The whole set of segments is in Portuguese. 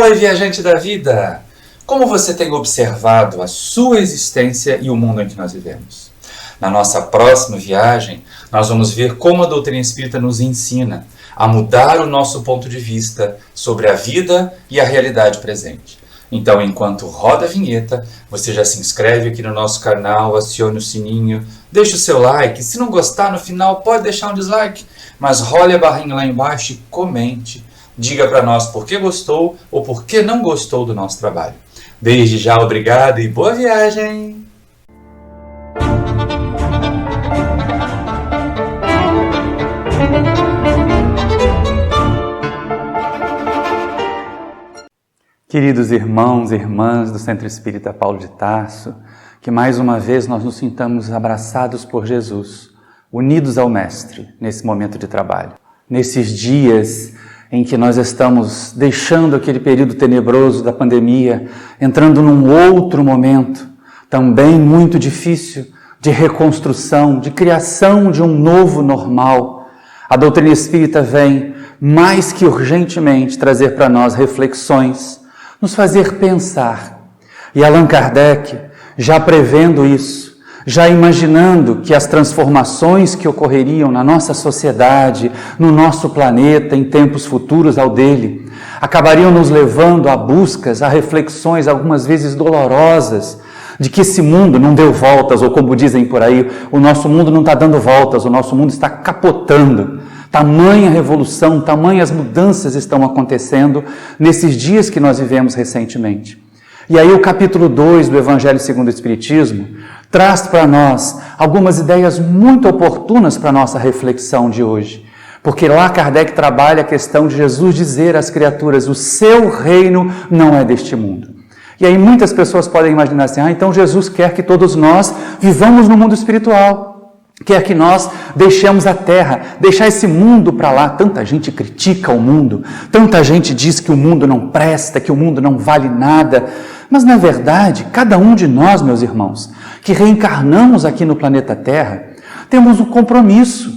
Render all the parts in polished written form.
Oi, viajante da vida! Como você tem observado a sua existência e o mundo em que nós vivemos? Na nossa próxima viagem, nós vamos ver como a doutrina espírita nos ensina a mudar o nosso ponto de vista sobre a vida e a realidade presente. Então, enquanto roda a vinheta, você já se inscreve aqui no nosso canal, acione o sininho, deixe o seu like. Se não gostar, no final pode deixar um dislike, mas role a barrinha lá embaixo e comente. Diga para nós por que gostou ou por que não gostou do nosso trabalho. Desde já, obrigado e boa viagem! Queridos irmãos e irmãs do Centro Espírita Paulo de Tarso, que mais uma vez nós nos sintamos abraçados por Jesus, unidos ao Mestre nesse momento de trabalho. Nesses dias em que nós estamos deixando aquele período tenebroso da pandemia, entrando num outro momento, também muito difícil, de reconstrução, de criação de um novo normal, a doutrina espírita vem, mais que urgentemente, trazer para nós reflexões, nos fazer pensar. E Allan Kardec, já prevendo isso, já imaginando que as transformações que ocorreriam na nossa sociedade, no nosso planeta, em tempos futuros ao dele, acabariam nos levando a buscas, a reflexões, algumas vezes dolorosas, de que esse mundo não deu voltas, ou como dizem por aí, o nosso mundo não está dando voltas, o nosso mundo está capotando. Tamanha revolução, tamanhas mudanças estão acontecendo nesses dias que nós vivemos recentemente. E aí o capítulo 2 do Evangelho segundo o Espiritismo traz para nós algumas ideias muito oportunas para a nossa reflexão de hoje. Porque lá Kardec trabalha a questão de Jesus dizer às criaturas, o seu reino não é deste mundo. E aí muitas pessoas podem imaginar assim, então Jesus quer que todos nós vivamos no mundo espiritual. Quer que nós deixemos a terra, deixar esse mundo para lá. Tanta gente critica o mundo, tanta gente diz que o mundo não presta, que o mundo não vale nada. Mas, na verdade, cada um de nós, meus irmãos, que reencarnamos aqui no planeta Terra, temos o compromisso,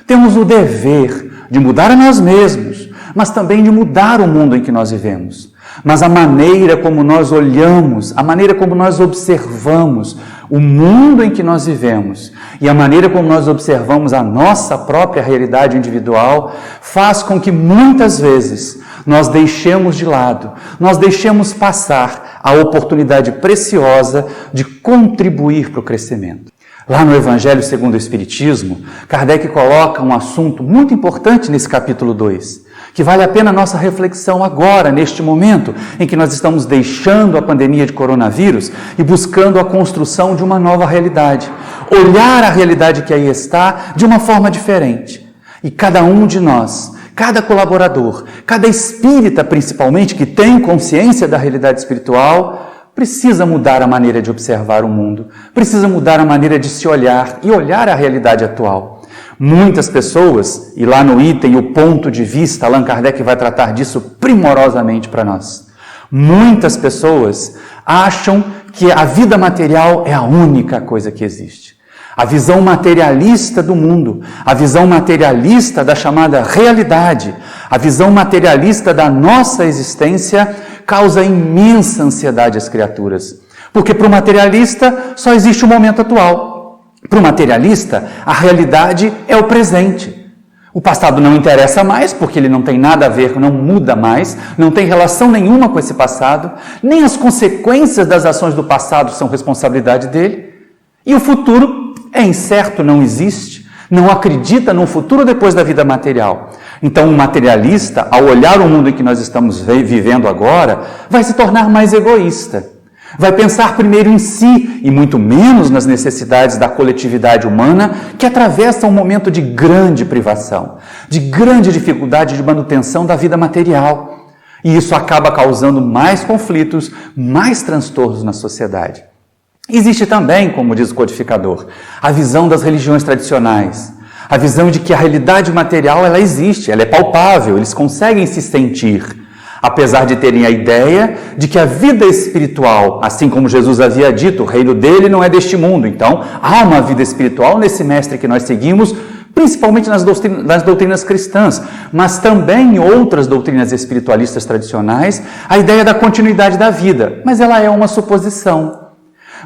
temos o dever de mudar a nós mesmos, mas também de mudar o mundo em que nós vivemos. Mas a maneira como nós olhamos, a maneira como nós observamos o mundo em que nós vivemos e a maneira como nós observamos a nossa própria realidade individual faz com que muitas vezes nós deixemos de lado, nós deixemos passar a oportunidade preciosa de contribuir para o crescimento. Lá no Evangelho segundo o Espiritismo, Kardec coloca um assunto muito importante nesse capítulo 2, que vale a pena a nossa reflexão agora, neste momento em que nós estamos deixando a pandemia de coronavírus e buscando a construção de uma nova realidade. Olhar a realidade que aí está de uma forma diferente. E cada um de nós, cada colaborador, cada espírita principalmente, que tem consciência da realidade espiritual, precisa mudar a maneira de observar o mundo, precisa mudar a maneira de se olhar e olhar a realidade atual. Muitas pessoas, e lá no item o ponto de vista, Allan Kardec vai tratar disso primorosamente para nós. Muitas pessoas acham que a vida material é a única coisa que existe. A visão materialista do mundo, a visão materialista da chamada realidade, a visão materialista da nossa existência causa imensa ansiedade às criaturas. Porque para o materialista só existe o momento atual. Para o materialista, a realidade é o presente. O passado não interessa mais, porque ele não tem nada a ver, não muda mais, não tem relação nenhuma com esse passado, nem as consequências das ações do passado são responsabilidade dele. E o futuro é incerto, não existe, não acredita num futuro depois da vida material. Então, o materialista, ao olhar o mundo em que nós estamos vivendo agora, vai se tornar mais egoísta. Vai pensar primeiro em si e muito menos nas necessidades da coletividade humana que atravessa um momento de grande privação, de grande dificuldade de manutenção da vida material. E isso acaba causando mais conflitos, mais transtornos na sociedade. Existe também, como diz o codificador, a visão das religiões tradicionais. A visão de que a realidade material ela existe, ela é palpável, eles conseguem se sentir. Apesar de terem a ideia de que a vida espiritual, assim como Jesus havia dito, o reino dele não é deste mundo. Então, há uma vida espiritual nesse mestre que nós seguimos, principalmente nas doutrinas cristãs, mas também em outras doutrinas espiritualistas tradicionais, a ideia da continuidade da vida. Mas ela é uma suposição.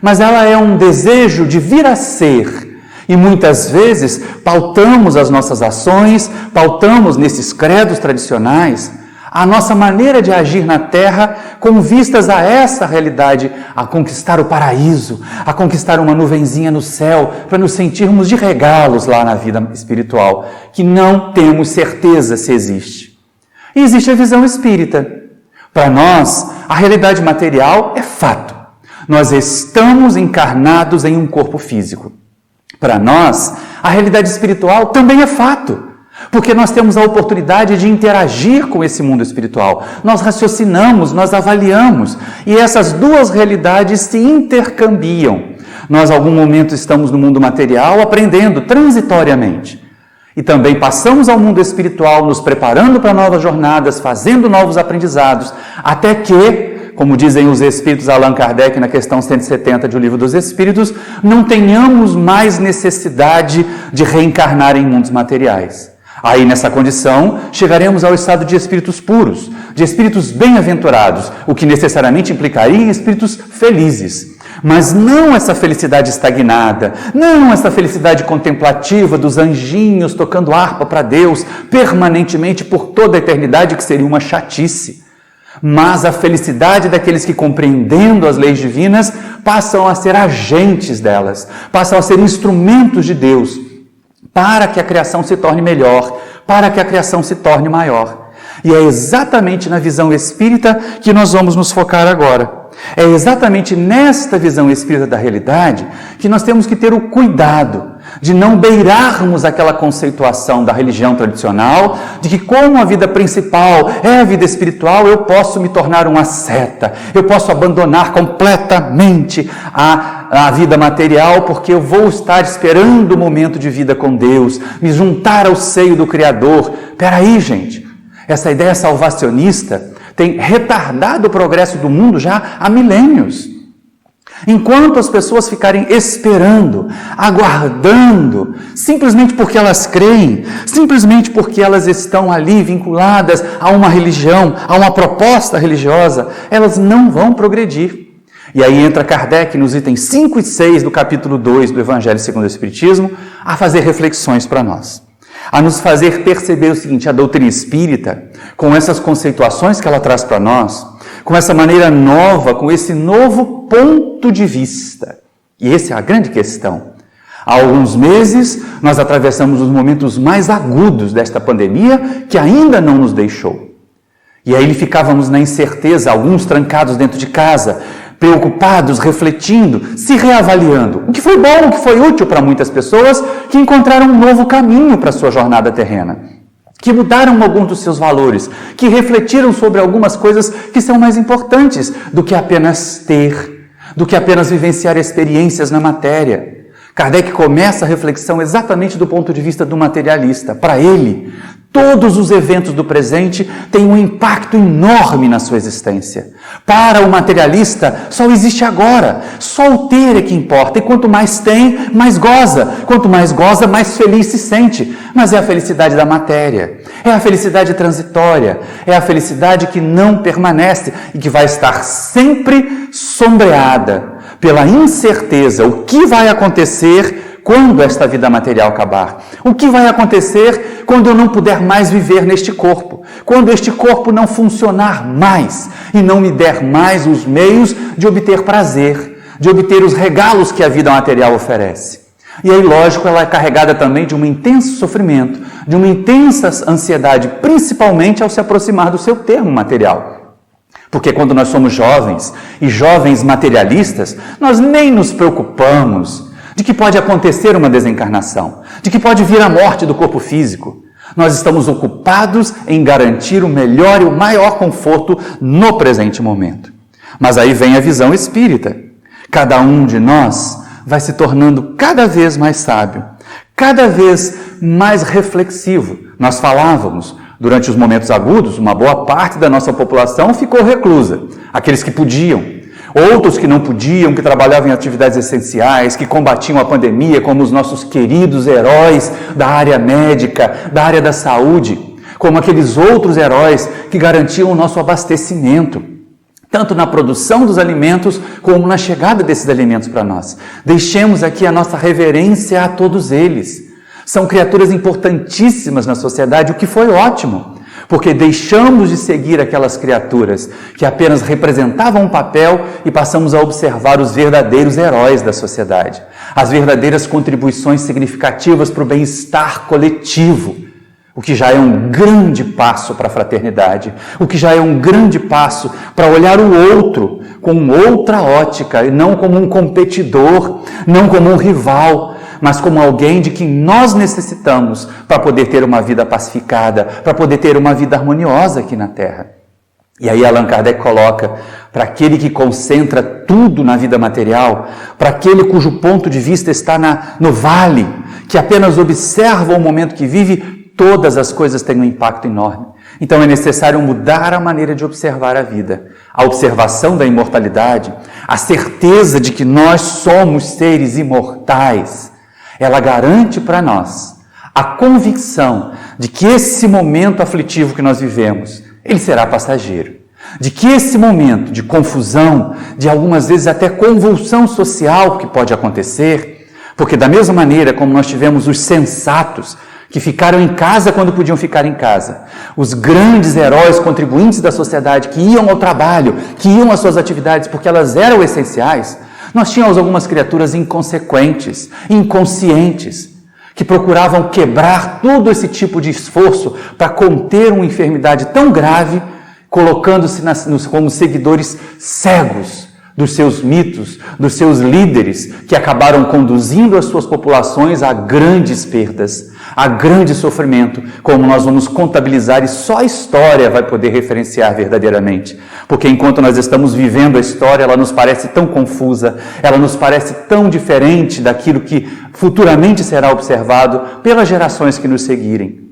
Mas ela é um desejo de vir a ser. E muitas vezes pautamos as nossas ações, pautamos nesses credos tradicionais a nossa maneira de agir na Terra com vistas a essa realidade, a conquistar o paraíso, a conquistar uma nuvenzinha no céu, para nos sentirmos de regalos lá na vida espiritual, que não temos certeza se existe. E existe a visão espírita. Para nós, a realidade material é fato. Nós estamos encarnados em um corpo físico. Para nós, a realidade espiritual também é fato. Porque nós temos a oportunidade de interagir com esse mundo espiritual. Nós raciocinamos, nós avaliamos. E essas duas realidades se intercambiam. Nós, em algum momento, estamos no mundo material aprendendo transitoriamente. E também passamos ao mundo espiritual, nos preparando para novas jornadas, fazendo novos aprendizados, até que, como dizem os Espíritos Allan Kardec na questão 170 de O Livro dos Espíritos, não tenhamos mais necessidade de reencarnar em mundos materiais. Aí, nessa condição, chegaremos ao estado de espíritos puros, de espíritos bem-aventurados, o que necessariamente implicaria em espíritos felizes. Mas não essa felicidade estagnada, não essa felicidade contemplativa dos anjinhos tocando harpa para Deus permanentemente por toda a eternidade, que seria uma chatice. Mas a felicidade daqueles que, compreendendo as leis divinas, passam a ser agentes delas, passam a ser instrumentos de Deus, para que a criação se torne melhor, para que a criação se torne maior. E é exatamente na visão espírita que nós vamos nos focar agora. É exatamente nesta visão espírita da realidade que nós temos que ter o cuidado de não beirarmos aquela conceituação da religião tradicional, de que como a vida principal é a vida espiritual, eu posso me tornar um asceta, eu posso abandonar completamente a vida material, porque eu vou estar esperando o momento de vida com Deus, me juntar ao seio do Criador. Peraí, gente, essa ideia salvacionista tem retardado o progresso do mundo já há milênios. Enquanto as pessoas ficarem esperando, aguardando, simplesmente porque elas creem, simplesmente porque elas estão ali vinculadas a uma religião, a uma proposta religiosa, elas não vão progredir. E aí entra Kardec nos itens 5 e 6 do capítulo 2 do Evangelho segundo o Espiritismo, a fazer reflexões para nós. A nos fazer perceber o seguinte: a doutrina espírita, com essas conceituações que ela traz para nós, com essa maneira nova, com esse novo ponto de vista. E essa é a grande questão. Há alguns meses, nós atravessamos os momentos mais agudos desta pandemia, que ainda não nos deixou. E aí ficávamos na incerteza, alguns trancados dentro de casa, preocupados, refletindo, se reavaliando. O que foi bom, o que foi útil para muitas pessoas que encontraram um novo caminho para a sua jornada terrena, que mudaram alguns dos seus valores, que refletiram sobre algumas coisas que são mais importantes do que apenas ter, do que apenas vivenciar experiências na matéria. Kardec começa a reflexão exatamente do ponto de vista do materialista. Para ele, todos os eventos do presente têm um impacto enorme na sua existência. Para o materialista, só existe agora. Só o ter é que importa. E quanto mais tem, mais goza. Quanto mais goza, mais feliz se sente. Mas é a felicidade da matéria. É a felicidade transitória. É a felicidade que não permanece e que vai estar sempre sombreada pela incerteza. O que vai acontecer quando esta vida material acabar? O que vai acontecer quando eu não puder mais viver neste corpo? Quando este corpo não funcionar mais e não me der mais os meios de obter prazer, de obter os regalos que a vida material oferece. E aí, lógico, ela é carregada também de um intenso sofrimento, de uma intensa ansiedade, principalmente ao se aproximar do seu termo material. Porque quando nós somos jovens, e jovens materialistas, nós nem nos preocupamos de que pode acontecer uma desencarnação, de que pode vir a morte do corpo físico. Nós estamos ocupados em garantir o melhor e o maior conforto no presente momento. Mas aí vem a visão espírita. Cada um de nós vai se tornando cada vez mais sábio, cada vez mais reflexivo. Nós falávamos, durante os momentos agudos, uma boa parte da nossa população ficou reclusa, aqueles que podiam. outros que não podiam, que trabalhavam em atividades essenciais, que combatiam a pandemia, como os nossos queridos heróis da área médica, da área da saúde, como aqueles outros heróis que garantiam o nosso abastecimento, tanto na produção dos alimentos como na chegada desses alimentos para nós. Deixemos aqui a nossa reverência a todos eles. São criaturas importantíssimas na sociedade, o que foi ótimo, porque deixamos de seguir aquelas criaturas que apenas representavam um papel e passamos a observar os verdadeiros heróis da sociedade, as verdadeiras contribuições significativas para o bem-estar coletivo, o que já é um grande passo para a fraternidade, o que já é um grande passo para olhar o outro com outra ótica, e não como um competidor, não como um rival, mas como alguém de quem nós necessitamos para poder ter uma vida pacificada, para poder ter uma vida harmoniosa aqui na Terra. E aí Allan Kardec coloca, para aquele que concentra tudo na vida material, para aquele cujo ponto de vista está no vale, que apenas observa o momento que vive, todas as coisas têm um impacto enorme. Então é necessário mudar a maneira de observar a vida. A observação da imortalidade, a certeza de que nós somos seres imortais, ela garante para nós a convicção de que esse momento aflitivo que nós vivemos, ele será passageiro. De que esse momento de confusão, de algumas vezes até convulsão social que pode acontecer, porque da mesma maneira como nós tivemos os sensatos que ficaram em casa quando podiam ficar em casa, os grandes heróis contribuintes da sociedade que iam ao trabalho, que iam às suas atividades porque elas eram essenciais, nós tínhamos algumas criaturas inconsequentes, inconscientes, que procuravam quebrar todo esse tipo de esforço para conter uma enfermidade tão grave, colocando-se como seguidores cegos dos seus mitos, dos seus líderes, que acabaram conduzindo as suas populações a grandes perdas, a grande sofrimento, como nós vamos contabilizar, e só a história vai poder referenciar verdadeiramente. Porque enquanto nós estamos vivendo a história, ela nos parece tão confusa, ela nos parece tão diferente daquilo que futuramente será observado pelas gerações que nos seguirem.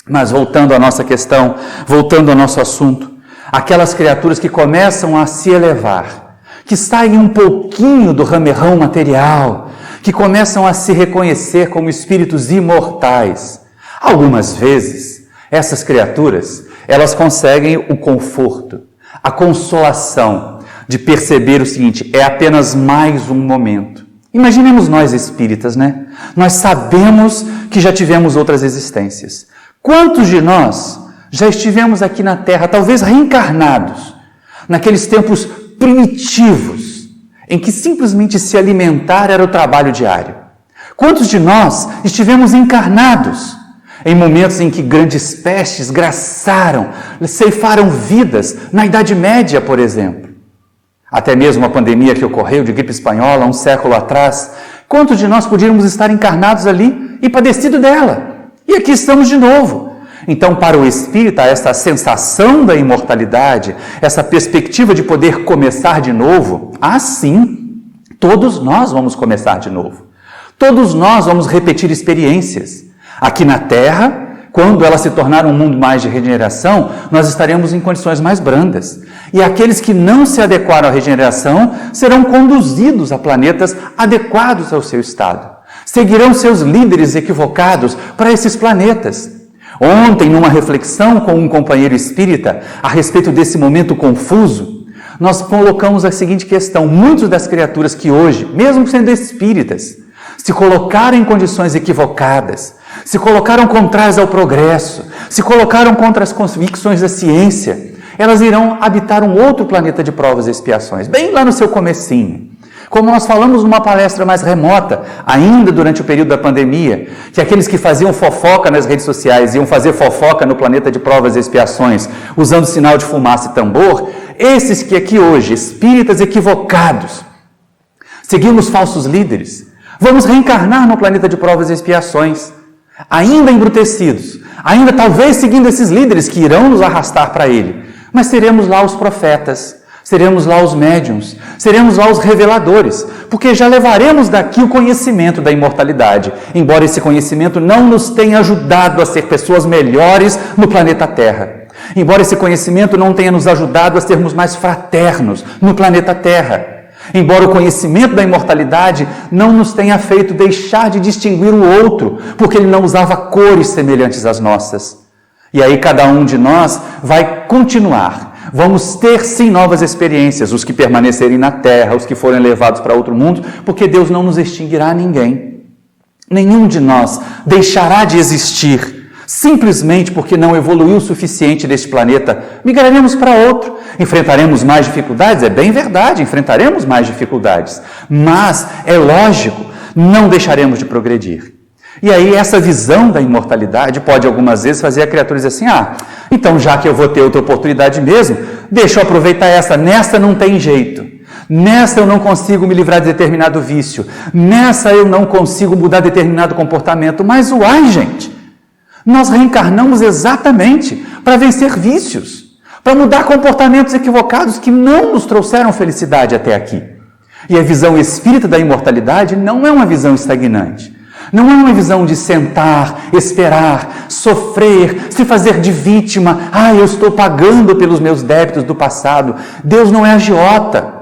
Mas voltando à nossa questão, voltando ao nosso assunto, aquelas criaturas que começam a se elevar, que saem um pouquinho do ramerrão material, que começam a se reconhecer como espíritos imortais. Algumas vezes, essas criaturas, elas conseguem o conforto, a consolação de perceber o seguinte: é apenas mais um momento. Imaginemos nós espíritas, né? Nós sabemos que já tivemos outras existências. Quantos de nós já estivemos aqui na Terra, talvez reencarnados, naqueles tempos primitivos, em que simplesmente se alimentar era o trabalho diário? Quantos de nós estivemos encarnados em momentos em que grandes pestes graçaram, ceifaram vidas, na Idade Média, por exemplo? Até mesmo a pandemia que ocorreu de gripe espanhola um século atrás, quantos de nós podíamos estar encarnados ali e padecido dela? E aqui estamos de novo. Então, para o espírita, essa sensação da imortalidade, essa perspectiva de poder começar de novo, sim, todos nós vamos começar de novo. Todos nós vamos repetir experiências. Aqui na Terra, quando ela se tornar um mundo mais de regeneração, nós estaremos em condições mais brandas. E aqueles que não se adequaram à regeneração serão conduzidos a planetas adequados ao seu estado. Seguirão seus líderes equivocados para esses planetas. Ontem, numa reflexão com um companheiro espírita a respeito desse momento confuso, nós colocamos a seguinte questão: muitas das criaturas que hoje, mesmo sendo espíritas, se colocaram em condições equivocadas, se colocaram contrárias ao progresso, se colocaram contra as convicções da ciência, elas irão habitar um outro planeta de provas e expiações, bem lá no seu comecinho. Como nós falamos numa palestra mais remota, ainda durante o período da pandemia, que aqueles que faziam fofoca nas redes sociais iam fazer fofoca no planeta de provas e expiações, usando sinal de fumaça e tambor, esses que aqui hoje, espíritas equivocados, seguimos falsos líderes, vamos reencarnar no planeta de provas e expiações, ainda embrutecidos, ainda talvez seguindo esses líderes que irão nos arrastar para ele, mas seremos lá os profetas, seremos lá os médiuns, seremos lá os reveladores, porque já levaremos daqui o conhecimento da imortalidade, embora esse conhecimento não nos tenha ajudado a ser pessoas melhores no planeta Terra, embora esse conhecimento não tenha nos ajudado a sermos mais fraternos no planeta Terra. Embora o conhecimento da imortalidade não nos tenha feito deixar de distinguir o outro, porque ele não usava cores semelhantes às nossas. E aí cada um de nós vai continuar. Vamos ter sim novas experiências, os que permanecerem na terra, os que forem levados para outro mundo, porque Deus não nos extinguirá a ninguém. Nenhum de nós deixará de existir, simplesmente porque não evoluiu o suficiente deste planeta. Migraremos para outro. Enfrentaremos mais dificuldades? É bem verdade, enfrentaremos mais dificuldades. Mas, é lógico, não deixaremos de progredir. E aí essa visão da imortalidade pode algumas vezes fazer a criatura dizer assim, então já que eu vou ter outra oportunidade mesmo, deixa eu aproveitar essa, nessa não tem jeito. Nessa eu não consigo me livrar de determinado vício. Nessa eu não consigo mudar determinado comportamento. Mas uai, gente, nós reencarnamos exatamente para vencer vícios, para mudar comportamentos equivocados que não nos trouxeram felicidade até aqui. E a visão espírita da imortalidade não é uma visão estagnante. Não é uma visão de sentar, esperar, sofrer, se fazer de vítima. Eu estou pagando pelos meus débitos do passado. Deus não é agiota.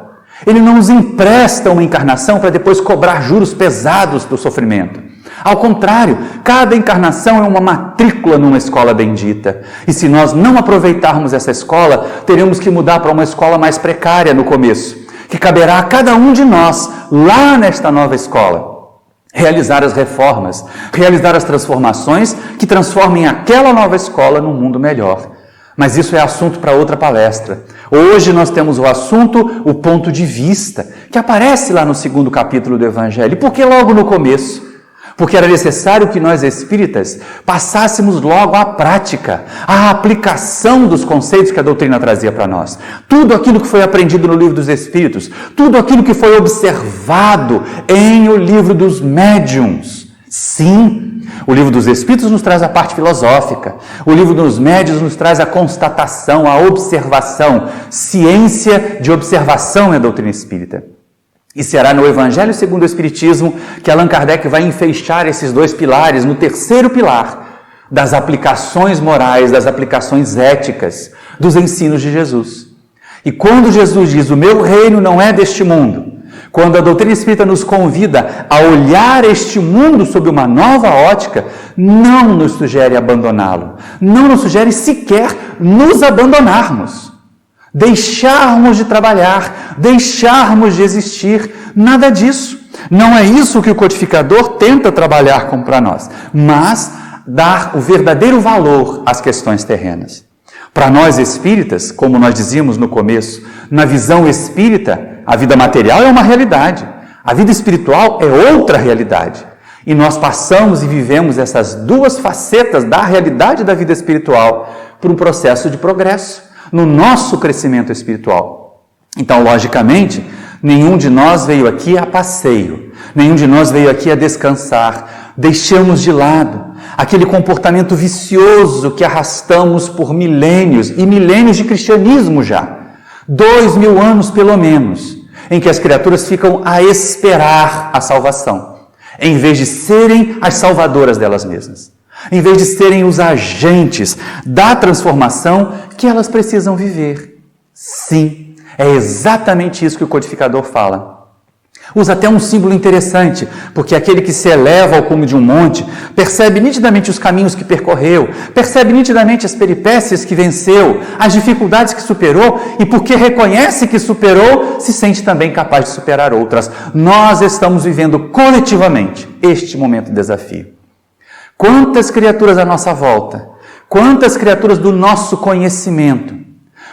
Ele não nos empresta uma encarnação para depois cobrar juros pesados do sofrimento. Ao contrário, cada encarnação é uma matrícula numa escola bendita. E se nós não aproveitarmos essa escola, teremos que mudar para uma escola mais precária no começo, que caberá a cada um de nós, lá nesta nova escola, realizar as reformas, realizar as transformações que transformem aquela nova escola num mundo melhor. Mas isso é assunto para outra palestra. Hoje nós temos o assunto, o ponto de vista, que aparece lá no 2º capítulo do Evangelho. E por que logo no começo? Porque era necessário que nós espíritas passássemos logo à prática, à aplicação dos conceitos que a doutrina trazia para nós. Tudo aquilo que foi aprendido no Livro dos Espíritos, tudo aquilo que foi observado em o Livro dos Médiuns. Sim, o Livro dos Espíritos nos traz a parte filosófica, o Livro dos Médiuns nos traz a constatação, a observação. Ciência de observação é a doutrina espírita. E será no Evangelho segundo o Espiritismo que Allan Kardec vai enfeixar esses dois pilares, no 3º pilar das aplicações morais, das aplicações éticas, dos ensinos de Jesus. E quando Jesus diz, o meu reino não é deste mundo, quando a doutrina espírita nos convida a olhar este mundo sob uma nova ótica, não nos sugere abandoná-lo, não nos sugere sequer nos abandonarmos. Deixarmos de trabalhar, deixarmos de existir, nada disso. Não é isso que o codificador tenta trabalhar como para nós, mas dar o verdadeiro valor às questões terrenas. Para nós espíritas, como nós dizíamos no começo, na visão espírita, a vida material é uma realidade, a vida espiritual é outra realidade. E nós passamos e vivemos essas duas facetas da realidade da vida espiritual por um processo de progresso no nosso crescimento espiritual. Então, logicamente, nenhum de nós veio aqui a passeio, nenhum de nós veio aqui a descansar. Deixamos de lado aquele comportamento vicioso que arrastamos por milênios, e milênios de cristianismo já, 2000 anos pelo menos, em que as criaturas ficam a esperar a salvação, em vez de serem as salvadoras delas mesmas. Em vez de serem os agentes da transformação que elas precisam viver. Sim, é exatamente isso que o codificador fala. Usa até um símbolo interessante, porque aquele que se eleva ao cume de um monte percebe nitidamente os caminhos que percorreu, percebe nitidamente as peripécias que venceu, as dificuldades que superou, e porque reconhece que superou, se sente também capaz de superar outras. Nós estamos vivendo coletivamente este momento de desafio. Quantas criaturas à nossa volta, quantas criaturas do nosso conhecimento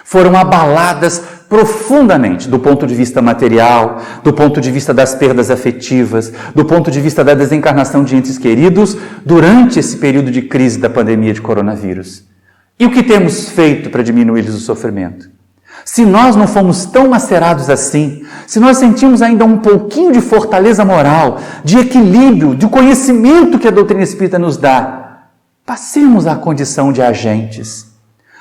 foram abaladas profundamente do ponto de vista material, do ponto de vista das perdas afetivas, do ponto de vista da desencarnação de entes queridos durante esse período de crise da pandemia de coronavírus. E o que temos feito para diminuir-lhes o sofrimento? Se nós não fomos tão macerados assim, se nós sentimos ainda um pouquinho de fortaleza moral, de equilíbrio, de conhecimento que a doutrina espírita nos dá, passemos à condição de agentes.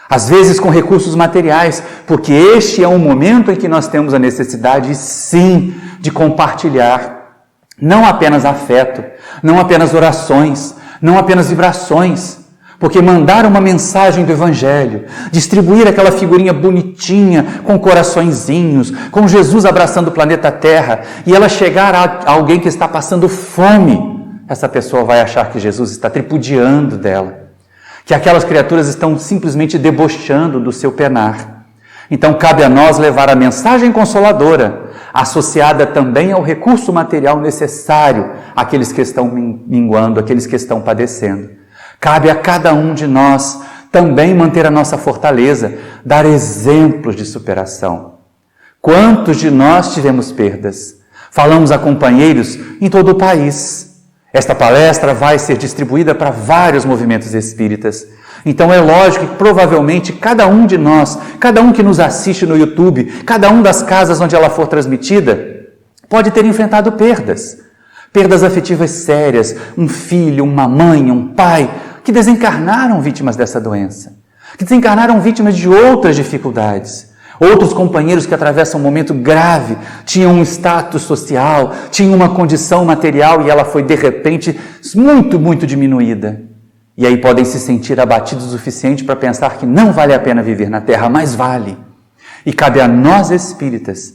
Às vezes com recursos materiais, porque este é um momento em que nós temos a necessidade, sim, de compartilhar não apenas afeto, não apenas orações, não apenas vibrações, Porque mandar uma mensagem do Evangelho, distribuir aquela figurinha bonitinha, com coraçõezinhos, com Jesus abraçando o planeta Terra, e ela chegar a alguém que está passando fome, essa pessoa vai achar que Jesus está tripudiando dela, que aquelas criaturas estão simplesmente debochando do seu penar. Então cabe a nós levar a mensagem consoladora, associada também ao recurso material necessário àqueles que estão minguando, àqueles que estão padecendo. Cabe a cada um de nós também manter a nossa fortaleza, dar exemplos de superação. Quantos de nós tivemos perdas? Falamos a companheiros em todo o país. Esta palestra vai ser distribuída para vários movimentos espíritas. Então é lógico que provavelmente cada um de nós, cada um que nos assiste no YouTube, cada um das casas onde ela for transmitida, pode ter enfrentado perdas. Perdas afetivas sérias, um filho, uma mãe, um pai, que desencarnaram vítimas dessa doença, que desencarnaram vítimas de outras dificuldades. Outros companheiros que atravessam um momento grave, tinham um status social, tinham uma condição material e ela foi de repente muito diminuída. E aí podem se sentir abatidos o suficiente para pensar que não vale a pena viver na Terra, mas vale. E cabe a nós espíritas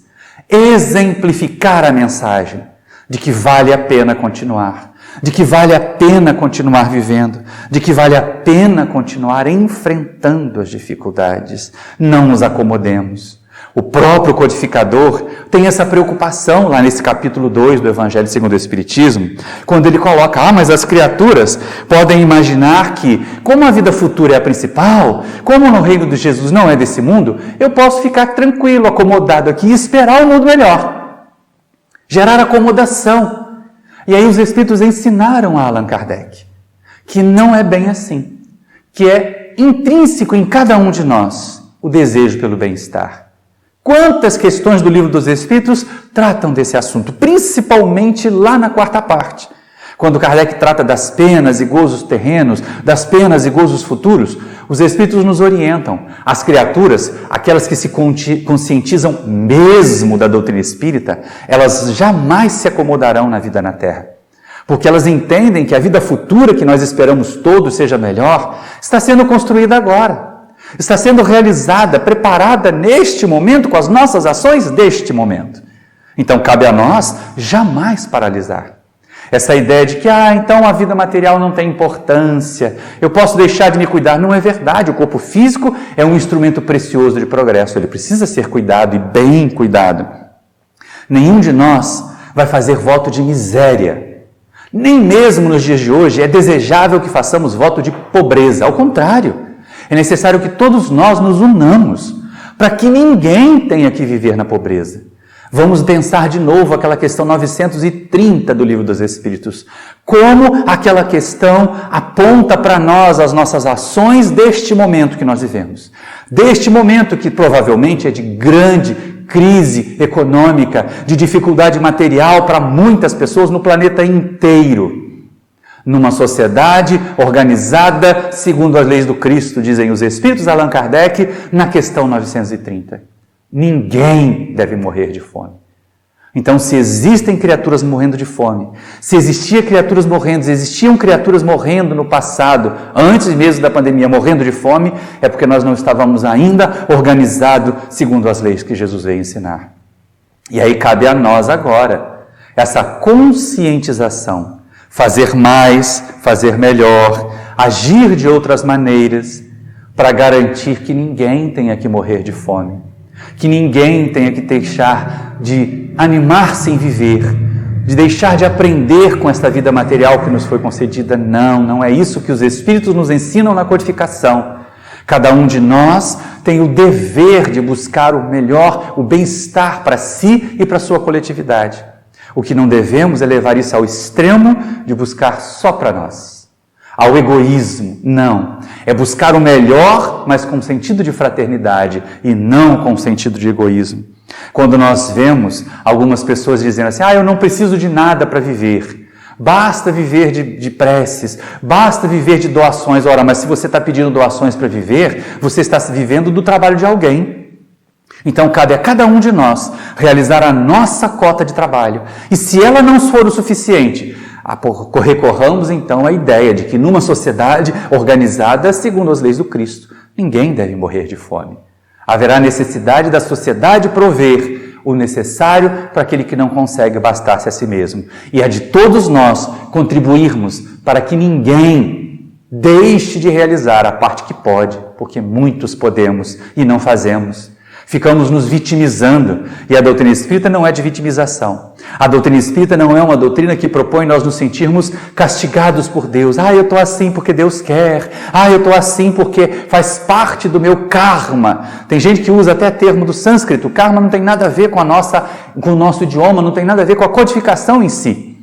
exemplificar a mensagem de que vale a pena continuar, de que vale a pena continuar vivendo, de que vale a pena continuar enfrentando as dificuldades. Não nos acomodemos. O próprio codificador tem essa preocupação lá nesse capítulo 2 do Evangelho segundo o Espiritismo, quando ele coloca, mas as criaturas podem imaginar que, como a vida futura é a principal, como no reino de Jesus não é desse mundo, eu posso ficar tranquilo, acomodado aqui e esperar o mundo melhor. Gerar acomodação. E aí os Espíritos ensinaram a Allan Kardec que não é bem assim, que é intrínseco em cada um de nós o desejo pelo bem-estar. Quantas questões do Livro dos Espíritos tratam desse assunto, principalmente lá na quarta parte, quando Kardec trata das penas e gozos terrenos, das penas e gozos futuros, os Espíritos nos orientam. As criaturas, aquelas que se conscientizam mesmo da doutrina espírita, elas jamais se acomodarão na vida na Terra. Porque elas entendem que a vida futura que nós esperamos todos seja melhor, está sendo construída agora. Está sendo realizada, preparada neste momento, com as nossas ações deste momento. Então cabe a nós jamais paralisar. Essa ideia de que, então a vida material não tem importância, eu posso deixar de me cuidar. Não é verdade, o corpo físico é um instrumento precioso de progresso, ele precisa ser cuidado e bem cuidado. Nenhum de nós vai fazer voto de miséria. Nem mesmo nos dias de hoje é desejável que façamos voto de pobreza, ao contrário, é necessário que todos nós nos unamos, para que ninguém tenha que viver na pobreza. Vamos pensar de novo aquela questão 930 do Livro dos Espíritos. Como aquela questão aponta para nós as nossas ações deste momento que nós vivemos. Deste momento que provavelmente é de grande crise econômica, de dificuldade material para muitas pessoas no planeta inteiro. Numa sociedade organizada segundo as leis do Cristo, dizem os Espíritos, Allan Kardec, na questão 930. Ninguém deve morrer de fome. Então, se existem criaturas morrendo de fome, se existiam criaturas morrendo no passado, antes mesmo da pandemia, morrendo de fome, é porque nós não estávamos ainda organizados segundo as leis que Jesus veio ensinar. E aí cabe a nós agora essa conscientização, fazer mais, fazer melhor, agir de outras maneiras, para garantir que ninguém tenha que morrer de fome. Que ninguém tenha que deixar de animar-se em viver, de deixar de aprender com esta vida material que nos foi concedida. Não é isso que os Espíritos nos ensinam na codificação. Cada um de nós tem o dever de buscar o melhor, o bem-estar para si e para a sua coletividade. O que não devemos é levar isso ao extremo de buscar só para nós. Ao egoísmo, não. É buscar o melhor, mas com sentido de fraternidade e não com sentido de egoísmo. Quando nós vemos algumas pessoas dizendo assim, eu não preciso de nada para viver, basta viver de preces, basta viver de doações. Ora, mas se você está pedindo doações para viver, você está vivendo do trabalho de alguém. Então cabe a cada um de nós realizar a nossa cota de trabalho. E se ela não for o suficiente, Recorramos então à ideia de que numa sociedade organizada segundo as leis do Cristo, ninguém deve morrer de fome. Haverá necessidade da sociedade prover o necessário para aquele que não consegue bastar-se a si mesmo. E é de todos nós contribuirmos para que ninguém deixe de realizar a parte que pode, porque muitos podemos e não fazemos. Ficamos nos vitimizando, e a doutrina espírita não é de vitimização. A doutrina espírita não é uma doutrina que propõe nós nos sentirmos castigados por Deus. Eu estou assim porque Deus quer. Eu estou assim porque faz parte do meu karma. Tem gente que usa até termo do sânscrito. Karma não tem nada a ver com o nosso idioma, não tem nada a ver com a codificação em si.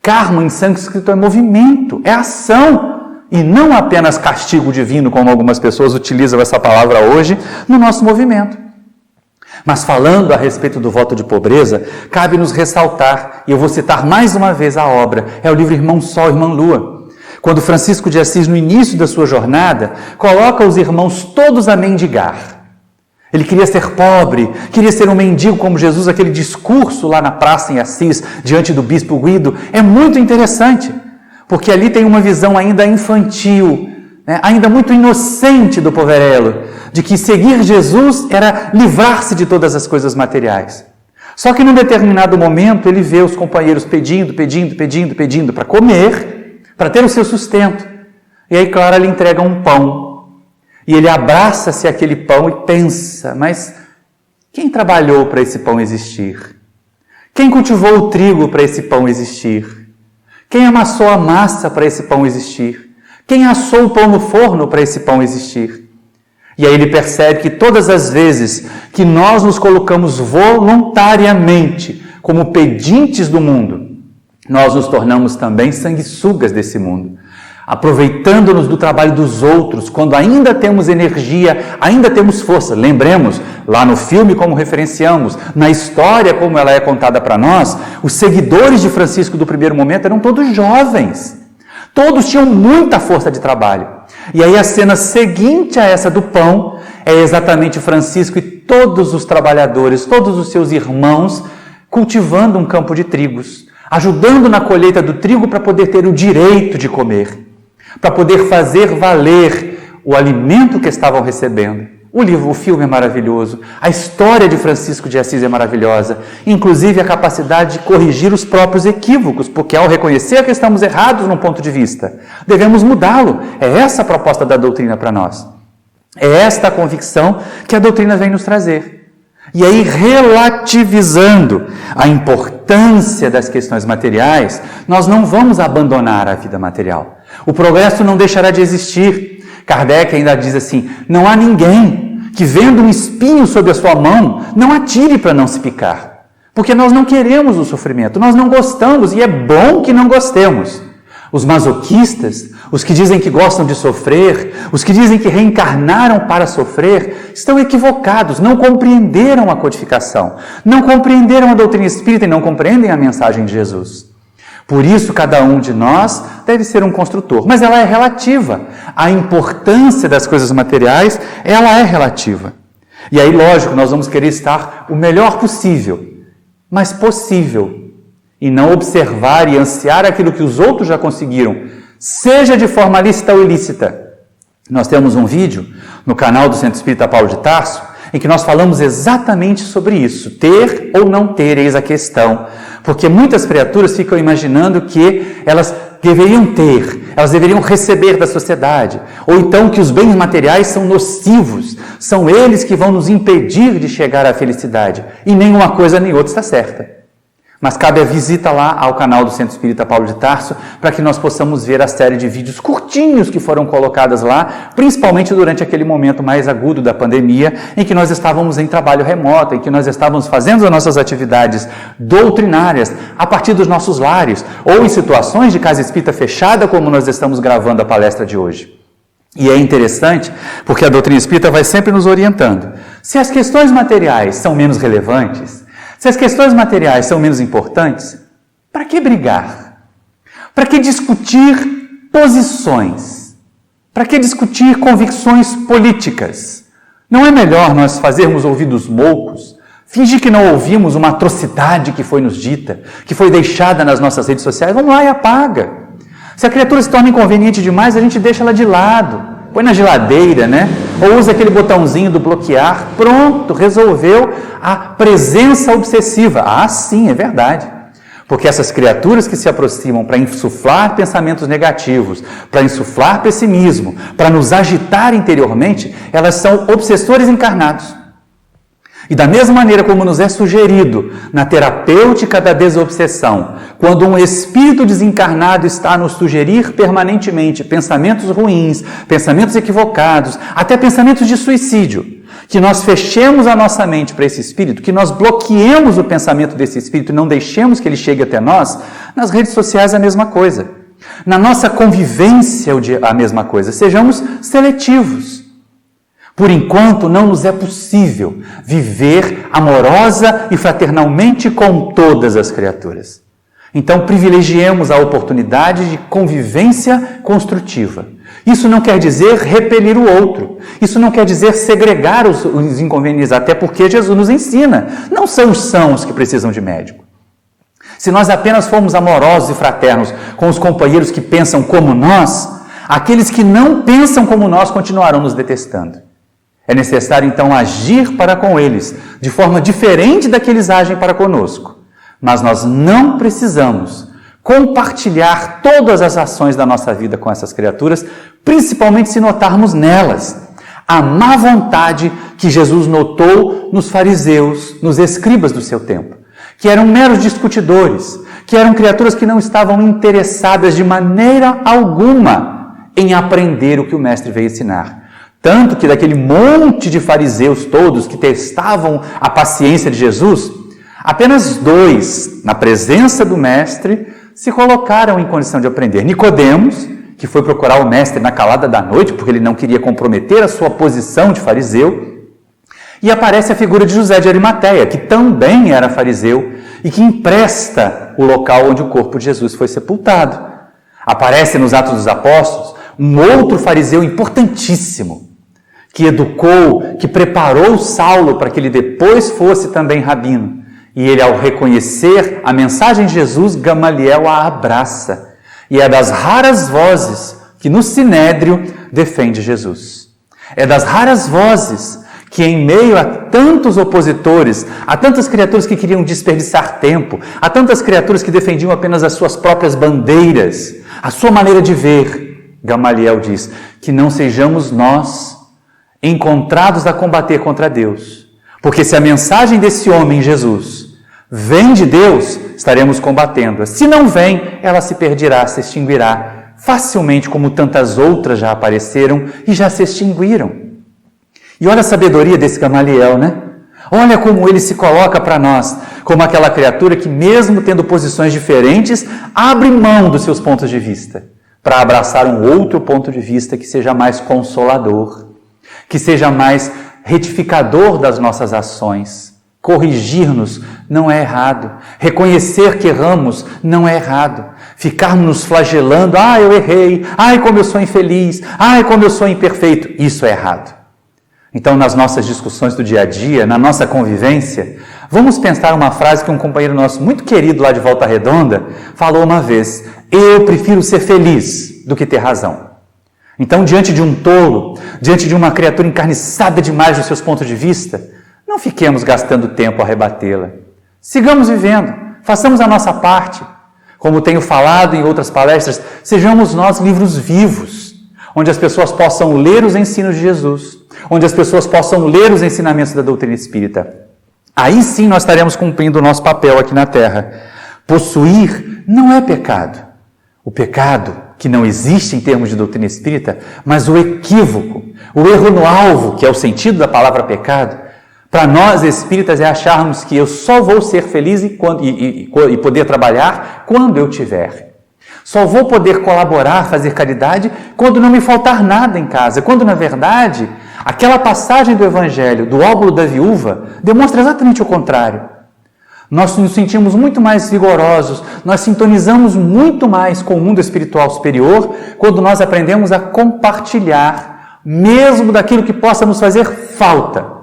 Karma em sânscrito é movimento, é ação. E não apenas castigo divino, como algumas pessoas utilizam essa palavra hoje, no nosso movimento. Mas falando a respeito do voto de pobreza, cabe nos ressaltar, e eu vou citar mais uma vez a obra, é o livro Irmão Sol, Irmã Lua. Quando Francisco de Assis, no início da sua jornada, coloca os irmãos todos a mendigar. Ele queria ser pobre, queria ser um mendigo como Jesus, aquele discurso lá na praça em Assis, diante do bispo Guido, é muito interessante, porque ali tem uma visão ainda infantil, ainda muito inocente do poverello, de que seguir Jesus era livrar-se de todas as coisas materiais. Só que num determinado momento ele vê os companheiros pedindo para comer, para ter o seu sustento. E aí Clara lhe entrega um pão. E ele abraça-se àquele pão e pensa, mas quem trabalhou para esse pão existir? Quem cultivou o trigo para esse pão existir? Quem amassou a massa para esse pão existir? Quem assou o pão no forno para esse pão existir? E aí ele percebe que todas as vezes que nós nos colocamos voluntariamente como pedintes do mundo, nós nos tornamos também sanguessugas desse mundo, aproveitando-nos do trabalho dos outros, quando ainda temos energia, ainda temos força. Lembremos, lá no filme como referenciamos, na história como ela é contada para nós, os seguidores de Francisco do primeiro momento eram todos jovens. Todos tinham muita força de trabalho. E aí a cena seguinte a essa do pão é exatamente Francisco e todos os trabalhadores, todos os seus irmãos, cultivando um campo de trigos, ajudando na colheita do trigo para poder ter o direito de comer, para poder fazer valer o alimento que estavam recebendo. O filme é maravilhoso, a história de Francisco de Assis é maravilhosa, inclusive a capacidade de corrigir os próprios equívocos, porque ao reconhecer que estamos errados num ponto de vista, devemos mudá-lo. É essa a proposta da doutrina para nós. É esta a convicção que a doutrina vem nos trazer. E aí, relativizando a importância das questões materiais, nós não vamos abandonar a vida material. O progresso não deixará de existir. Kardec ainda diz assim, não há ninguém que vendo um espinho sob a sua mão, não atire para não se picar. Porque nós não queremos o sofrimento, nós não gostamos e é bom que não gostemos. Os masoquistas, os que dizem que gostam de sofrer, os que dizem que reencarnaram para sofrer, estão equivocados, não compreenderam a codificação, não compreenderam a doutrina espírita e não compreendem a mensagem de Jesus. Por isso, cada um de nós deve ser um construtor, mas ela é relativa. A importância das coisas materiais, ela é relativa. E aí, lógico, nós vamos querer estar o melhor possível, mas possível, e não observar e ansiar aquilo que os outros já conseguiram, seja de forma lícita ou ilícita. Nós temos um vídeo no canal do Centro Espírita Paulo de Tarso, em que nós falamos exatamente sobre isso, ter ou não ter, eis a questão. Porque muitas criaturas ficam imaginando que elas deveriam ter, elas deveriam receber da sociedade, ou então que os bens materiais são nocivos, são eles que vão nos impedir de chegar à felicidade, e nenhuma coisa nem outra está certa. Mas cabe a visita lá ao canal do Centro Espírita Paulo de Tarso, para que nós possamos ver a série de vídeos curtinhos que foram colocadas lá, principalmente durante aquele momento mais agudo da pandemia, em que nós estávamos em trabalho remoto, em que nós estávamos fazendo as nossas atividades doutrinárias a partir dos nossos lares, ou em situações de casa espírita fechada, como nós estamos gravando a palestra de hoje. E é interessante, porque a doutrina espírita vai sempre nos orientando. Se as questões materiais são menos relevantes, se as questões materiais são menos importantes, para que brigar? Para que discutir posições? Para que discutir convicções políticas? Não é melhor nós fazermos ouvidos moucos, Fingir que não ouvimos uma atrocidade que foi nos dita, que foi deixada nas nossas redes sociais. Vamos lá e apaga. Se a criatura se torna inconveniente demais, a gente deixa ela de lado. Põe na geladeira, né? Ou usa aquele botãozinho do bloquear. Pronto, resolveu a presença obsessiva. Ah, sim, é verdade. Porque essas criaturas que se aproximam para insuflar pensamentos negativos, para insuflar pessimismo, para nos agitar interiormente, elas são obsessores encarnados. E da mesma maneira como nos é sugerido na terapêutica da desobsessão, quando um espírito desencarnado está a nos sugerir permanentemente pensamentos ruins, pensamentos equivocados, até pensamentos de suicídio, que nós fechemos a nossa mente para esse espírito, que nós bloqueemos o pensamento desse espírito e não deixemos que ele chegue até nós, nas redes sociais a mesma coisa. Na nossa convivência a mesma coisa. Sejamos seletivos. Por enquanto, não nos é possível viver amorosa e fraternalmente com todas as criaturas. Então, privilegiemos a oportunidade de convivência construtiva. Isso não quer dizer repelir o outro. Isso não quer dizer segregar os inconvenientes, até porque Jesus nos ensina. Não são os sãos que precisam de médico. Se nós apenas formos amorosos e fraternos com os companheiros que pensam como nós, aqueles que não pensam como nós continuarão nos detestando. É necessário, então, agir para com eles, de forma diferente da que eles agem para conosco. Mas nós não precisamos compartilhar todas as ações da nossa vida com essas criaturas, principalmente se notarmos nelas a má vontade que Jesus notou nos fariseus, nos escribas do seu tempo, que eram meros discutidores, que eram criaturas que não estavam interessadas de maneira alguma em aprender o que o Mestre veio ensinar. Tanto que daquele monte de fariseus todos que testavam a paciência de Jesus, apenas 2, na presença do Mestre, se colocaram em condição de aprender. Nicodemos, que foi procurar o Mestre na calada da noite, porque ele não queria comprometer a sua posição de fariseu, e aparece a figura de José de Arimateia, que também era fariseu e que empresta o local onde o corpo de Jesus foi sepultado. Aparece nos Atos dos Apóstolos um outro fariseu importantíssimo, que educou, que preparou Saulo para que ele depois fosse também rabino. E ele, ao reconhecer a mensagem de Jesus, Gamaliel a abraça. E é das raras vozes que no Sinédrio defende Jesus. É das raras vozes que, em meio a tantos opositores, a tantas criaturas que queriam desperdiçar tempo, a tantas criaturas que defendiam apenas as suas próprias bandeiras, a sua maneira de ver, Gamaliel diz que não sejamos nós encontrados a combater contra Deus. Porque se a mensagem desse homem, Jesus, vem de Deus, estaremos combatendo-a. Se não vem, ela se perderá, se extinguirá facilmente, como tantas outras já apareceram e já se extinguiram. E olha a sabedoria desse Gamaliel, né? Olha como ele se coloca para nós, como aquela criatura que, mesmo tendo posições diferentes, abre mão dos seus pontos de vista para abraçar um outro ponto de vista que seja mais consolador, que seja mais retificador das nossas ações. Corrigir-nos não é errado. Reconhecer que erramos não é errado. Ficarmos nos flagelando, eu errei, como eu sou infeliz, como eu sou imperfeito, isso é errado. Então, nas nossas discussões do dia a dia, na nossa convivência, vamos pensar uma frase que um companheiro nosso muito querido lá de Volta Redonda falou uma vez: eu prefiro ser feliz do que ter razão. Então, diante de um tolo, diante de uma criatura encarniçada demais dos seus pontos de vista, não fiquemos gastando tempo a rebatê-la. Sigamos vivendo, façamos a nossa parte. Como tenho falado em outras palestras, sejamos nós livros vivos, onde as pessoas possam ler os ensinos de Jesus, onde as pessoas possam ler os ensinamentos da doutrina espírita. Aí sim nós estaremos cumprindo o nosso papel aqui na Terra. Possuir não é pecado. O pecado que não existe em termos de doutrina espírita, mas o equívoco, o erro no alvo, que é o sentido da palavra pecado, para nós espíritas é acharmos que eu só vou ser feliz e poder trabalhar quando eu tiver. Só vou poder colaborar, fazer caridade, quando não me faltar nada em casa. Quando, na verdade, aquela passagem do Evangelho, do óbolo da viúva, demonstra exatamente o contrário. Nós nos sentimos muito mais vigorosos, nós sintonizamos muito mais com o mundo espiritual superior quando nós aprendemos a compartilhar, mesmo daquilo que possa nos fazer falta.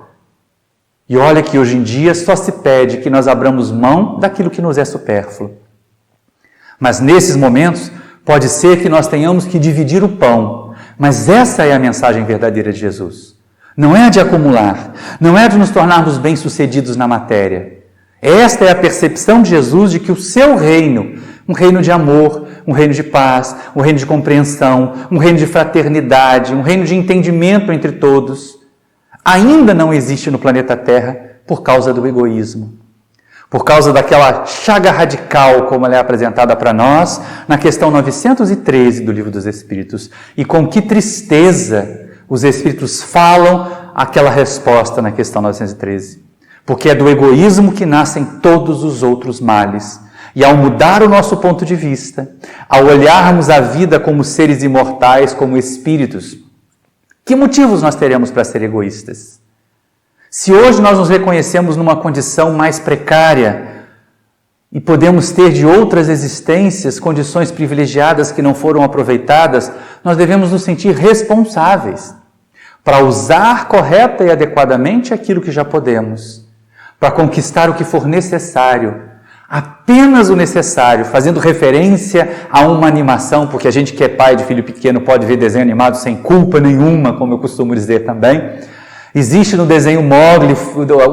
E olha que hoje em dia só se pede que nós abramos mão daquilo que nos é supérfluo. Mas nesses momentos, pode ser que nós tenhamos que dividir o pão. Mas essa é a mensagem verdadeira de Jesus. Não é a de acumular, não é de nos tornarmos bem-sucedidos na matéria. Esta é a percepção de Jesus de que o seu reino, um reino de amor, um reino de paz, um reino de compreensão, um reino de fraternidade, um reino de entendimento entre todos, ainda não existe no planeta Terra por causa do egoísmo. Por causa daquela chaga radical, como ela é apresentada para nós, na questão 913 do Livro dos Espíritos. E com que tristeza os Espíritos falam aquela resposta na questão 913. Porque é do egoísmo que nascem todos os outros males. E ao mudar o nosso ponto de vista, ao olharmos a vida como seres imortais, como espíritos, que motivos nós teremos para ser egoístas? Se hoje nós nos reconhecemos numa condição mais precária e podemos ter de outras existências condições privilegiadas que não foram aproveitadas, nós devemos nos sentir responsáveis para usar correta e adequadamente aquilo que já podemos, para conquistar o que for necessário, apenas o necessário, fazendo referência a uma animação, porque a gente que é pai de filho pequeno pode ver desenho animado sem culpa nenhuma, como eu costumo dizer também. Existe no desenho Mowgli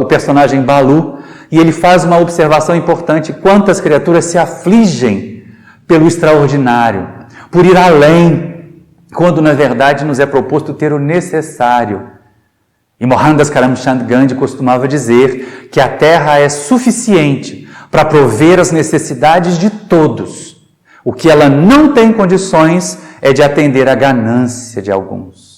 o personagem Balu, e ele faz uma observação importante: quantas criaturas se afligem pelo extraordinário, por ir além, quando na verdade nos é proposto ter o necessário. E Mohandas Karamchand Gandhi costumava dizer que a Terra é suficiente para prover as necessidades de todos. O que ela não tem condições é de atender à ganância de alguns.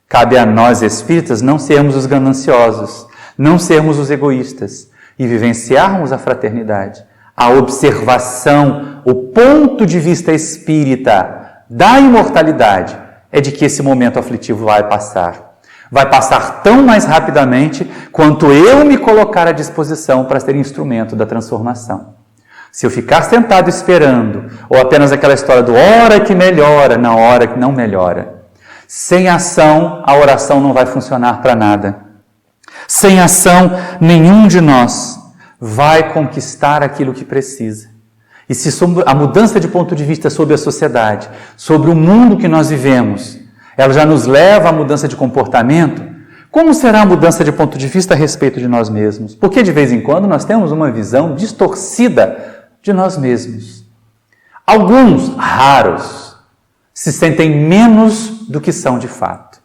Cabe a nós, espíritas, não sermos os gananciosos, não sermos os egoístas e vivenciarmos a fraternidade. A observação, o ponto de vista espírita da imortalidade é de que esse momento aflitivo vai passar. Vai passar tão mais rapidamente quanto eu me colocar à disposição para ser instrumento da transformação. Se eu ficar sentado esperando, ou apenas aquela história do hora que melhora, na hora que não melhora, sem ação, a oração não vai funcionar para nada. Sem ação, nenhum de nós vai conquistar aquilo que precisa. E se a mudança de ponto de vista sobre a sociedade, sobre o mundo que nós vivemos, ela já nos leva à mudança de comportamento, como será a mudança de ponto de vista a respeito de nós mesmos? Porque de vez em quando nós temos uma visão distorcida de nós mesmos. Alguns, raros, se sentem menos do que são de fato.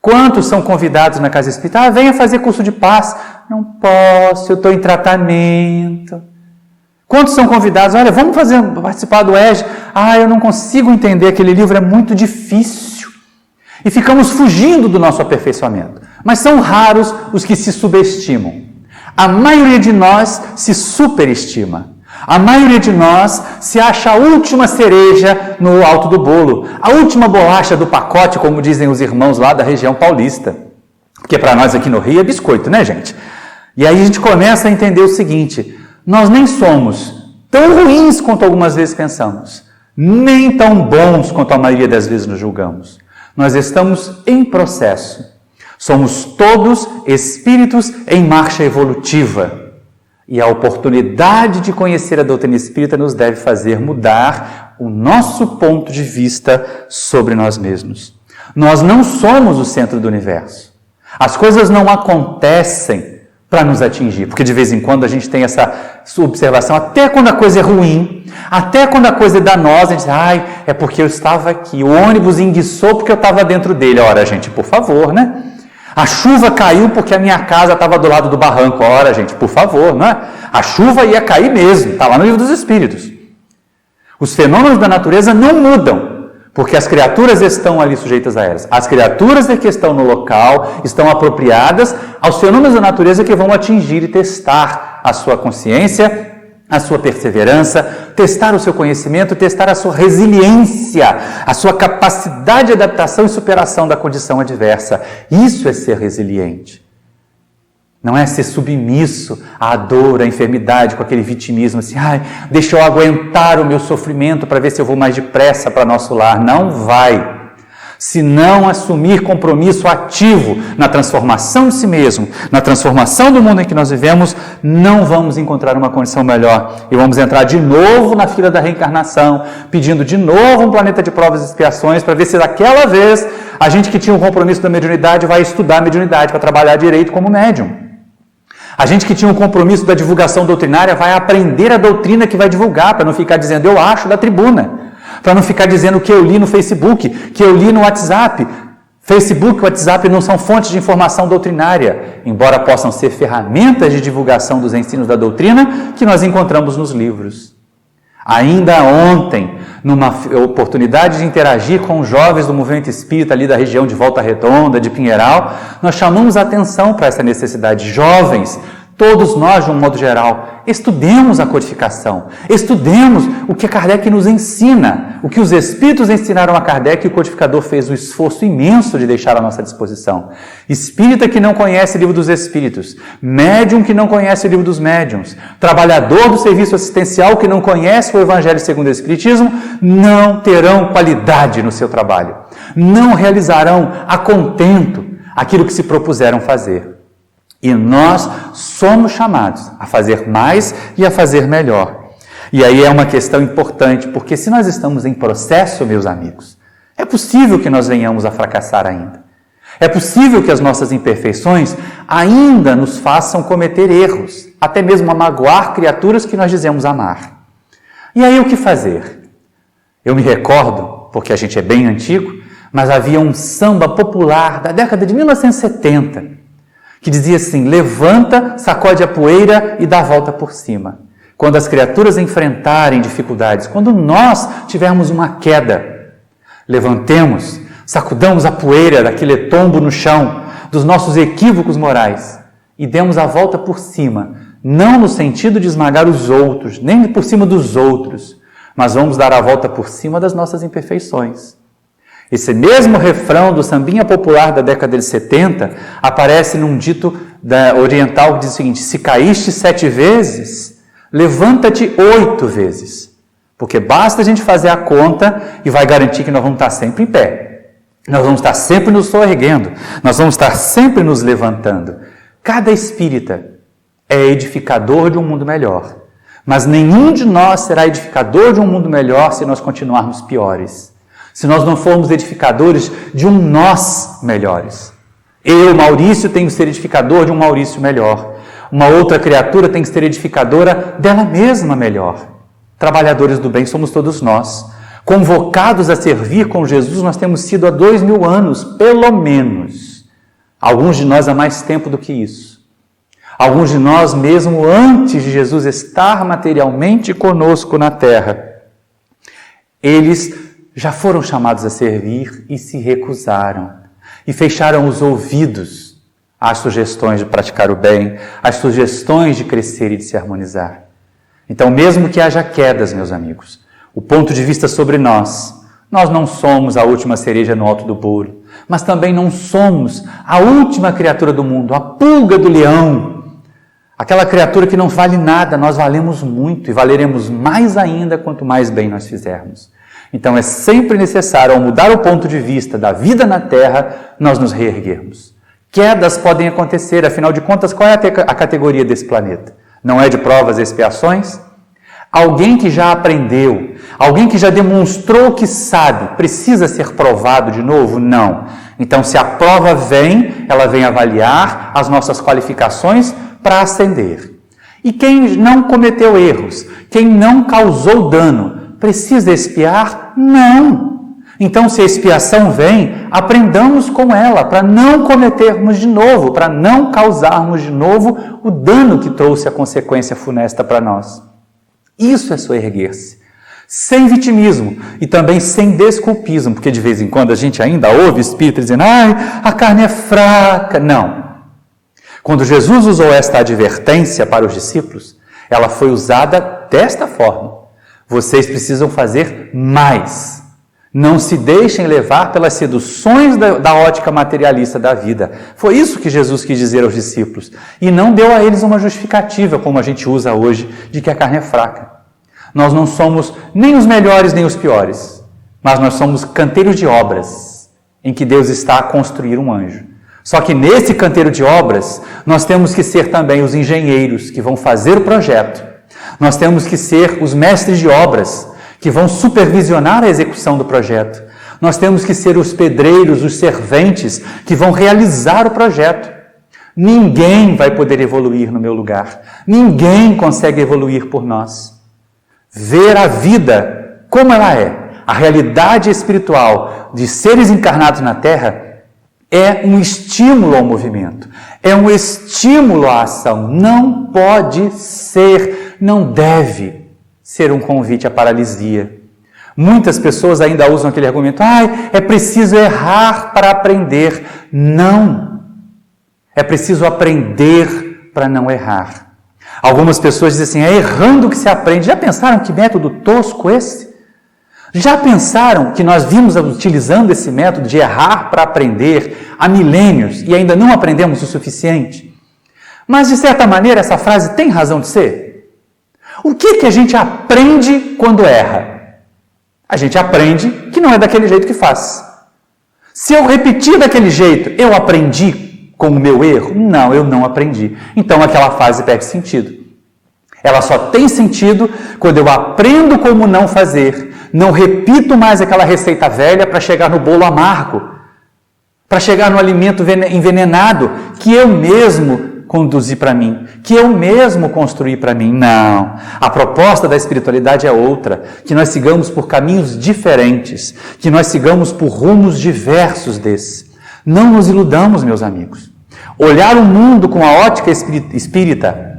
Quantos são convidados na casa espírita? Venha fazer curso de paz. Não posso, eu estou em tratamento. Quantos são convidados? Olha, vamos participar do EJA. Eu não consigo entender, aquele livro é muito difícil. E ficamos fugindo do nosso aperfeiçoamento. Mas são raros os que se subestimam. A maioria de nós se superestima. A maioria de nós se acha a última cereja no alto do bolo, a última bolacha do pacote, como dizem os irmãos lá da região paulista. Porque para nós aqui no Rio é biscoito, né, gente? E aí a gente começa a entender o seguinte: nós nem somos tão ruins quanto algumas vezes pensamos, nem tão bons quanto a maioria das vezes nos julgamos. Nós estamos em processo. Somos todos espíritos em marcha evolutiva. E a oportunidade de conhecer a doutrina espírita nos deve fazer mudar o nosso ponto de vista sobre nós mesmos. Nós não somos o centro do universo. As coisas não acontecem para nos atingir, porque de vez em quando a gente tem essa observação, até quando a coisa é ruim, até quando a coisa é danosa, a gente diz, é porque eu estava aqui, o ônibus enguiçou porque eu estava dentro dele. Ora, gente, por favor, né? A chuva caiu porque a minha casa estava do lado do barranco. Ora, gente, por favor, não é? A chuva ia cair mesmo, está lá no Livro dos Espíritos. Os fenômenos da natureza não mudam, porque as criaturas estão ali sujeitas a elas. As criaturas que estão no local estão apropriadas aos fenômenos da natureza que vão atingir e testar a sua consciência, a sua perseverança, testar o seu conhecimento, testar a sua resiliência, a sua capacidade de adaptação e superação da condição adversa. Isso é ser resiliente. Não é ser submisso à dor, à enfermidade, com aquele vitimismo assim, deixa eu aguentar o meu sofrimento para ver se eu vou mais depressa para nosso lar. Não vai. Se não assumir compromisso ativo na transformação de si mesmo, na transformação do mundo em que nós vivemos, não vamos encontrar uma condição melhor. E vamos entrar de novo na fila da reencarnação, pedindo de novo um planeta de provas e expiações, para ver se daquela vez a gente que tinha um compromisso da mediunidade vai estudar a mediunidade para trabalhar direito como médium. A gente que tinha um compromisso da divulgação doutrinária vai aprender a doutrina que vai divulgar, para não ficar dizendo eu acho da tribuna. Para não ficar dizendo o que eu li no Facebook, que eu li no WhatsApp. Facebook e WhatsApp não são fontes de informação doutrinária, embora possam ser ferramentas de divulgação dos ensinos da doutrina que nós encontramos nos livros. Ainda ontem, numa oportunidade de interagir com jovens do movimento espírita ali da região de Volta Redonda, de Pinheiral, nós chamamos a atenção para essa necessidade. Jovens, todos nós, de um modo geral, estudemos a codificação, estudemos o que Kardec nos ensina, o que os Espíritos ensinaram a Kardec e o codificador fez o esforço imenso de deixar à nossa disposição. Espírita que não conhece o Livro dos Espíritos, médium que não conhece o Livro dos Médiuns, trabalhador do serviço assistencial que não conhece o Evangelho segundo o Espiritismo, não terão qualidade no seu trabalho, não realizarão a contento aquilo que se propuseram fazer. E nós somos chamados a fazer mais e a fazer melhor. E aí é uma questão importante, porque se nós estamos em processo, meus amigos, é possível que nós venhamos a fracassar ainda. É possível que as nossas imperfeições ainda nos façam cometer erros, até mesmo a magoar criaturas que nós dizemos amar. E aí o que fazer? Eu me recordo, porque a gente é bem antigo, mas havia um samba popular da década de 1970, que dizia assim: levanta, sacode a poeira e dá a volta por cima. Quando as criaturas enfrentarem dificuldades, quando nós tivermos uma queda, levantemos, sacudamos a poeira daquele tombo no chão, dos nossos equívocos morais, e demos a volta por cima, não no sentido de esmagar os outros, nem por cima dos outros, mas vamos dar a volta por cima das nossas imperfeições. Esse mesmo refrão do sambinha popular da década de 70 aparece num dito oriental que diz o seguinte: se caíste 7 vezes, levanta-te 8 vezes. Porque basta a gente fazer a conta e vai garantir que nós vamos estar sempre em pé. Nós vamos estar sempre nos soerguendo. Nós vamos estar sempre nos levantando. Cada espírita é edificador de um mundo melhor. Mas nenhum de nós será edificador de um mundo melhor se nós continuarmos piores. Se nós não formos edificadores de um nós melhores. Eu, Maurício, tenho que ser edificador de um Maurício melhor. Uma outra criatura tem que ser edificadora dela mesma melhor. Trabalhadores do bem somos todos nós. Convocados a servir com Jesus, nós temos sido há 2000 anos, pelo menos. Alguns de nós há mais tempo do que isso. Alguns de nós mesmo antes de Jesus estar materialmente conosco na terra. Eles já foram chamados a servir e se recusaram. E fecharam os ouvidos às sugestões de praticar o bem, às sugestões de crescer e de se harmonizar. Então, mesmo que haja quedas, meus amigos, o ponto de vista sobre nós não somos a última cereja no alto do bolo, mas também não somos a última criatura do mundo, a pulga do leão, aquela criatura que não vale nada. Nós valemos muito e valeremos mais ainda quanto mais bem nós fizermos. Então é sempre necessário, ao mudar o ponto de vista da vida na Terra, nós nos reerguermos. Quedas podem acontecer, afinal de contas, qual é a categoria desse planeta? Não é de provas e expiações? Alguém que já aprendeu, alguém que já demonstrou que sabe, precisa ser provado de novo? Não. Então, se a prova vem, ela vem avaliar as nossas qualificações para ascender. E quem não cometeu erros, quem não causou dano, precisa expiar? Não. Então, se a expiação vem, aprendamos com ela para não cometermos de novo, para não causarmos de novo o dano que trouxe a consequência funesta para nós. Isso é soerguer-se. Sem vitimismo e também sem desculpismo, porque de vez em quando a gente ainda ouve espíritos dizendo: a carne é fraca. Não. Quando Jesus usou esta advertência para os discípulos, ela foi usada desta forma. Vocês precisam fazer mais. Não se deixem levar pelas seduções da ótica materialista da vida. Foi isso que Jesus quis dizer aos discípulos. E não deu a eles uma justificativa, como a gente usa hoje, de que a carne é fraca. Nós não somos nem os melhores nem os piores, mas nós somos canteiros de obras. em que Deus está a construir um anjo. Só que nesse canteiro de obras, nós temos que ser também os engenheiros que vão fazer o projeto. Nós temos que ser os mestres de obras que vão supervisionar a execução do projeto. Nós temos que ser os pedreiros, os serventes que vão realizar o projeto. Ninguém vai poder evoluir no meu lugar. Ninguém consegue evoluir por nós. Ver a vida como ela é, a realidade espiritual de seres encarnados na Terra, é um estímulo ao movimento, é um estímulo à ação. Não pode ser, não deve ser um convite à paralisia. Muitas pessoas ainda usam aquele argumento: é preciso errar para aprender. Não! É preciso aprender para não errar. Algumas pessoas dizem assim: é errando que se aprende. Já pensaram que método tosco esse? Já pensaram que nós vimos utilizando esse método de errar para aprender há milênios e ainda não aprendemos o suficiente? Mas, de certa maneira, essa frase tem razão de ser. O que a gente aprende quando erra? A gente aprende que não é daquele jeito que faz. Se eu repetir daquele jeito, eu aprendi com o meu erro? Não, eu não aprendi. Então, aquela frase perde sentido. Ela só tem sentido quando eu aprendo como não fazer. Não repito mais aquela receita velha para chegar no bolo amargo, para chegar no alimento envenenado que eu mesmo conduzi para mim, que eu mesmo construí para mim. Não. A proposta da espiritualidade é outra, que nós sigamos por caminhos diferentes, que nós sigamos por rumos diversos desse. Não nos iludamos, meus amigos. Olhar o mundo com a ótica espírita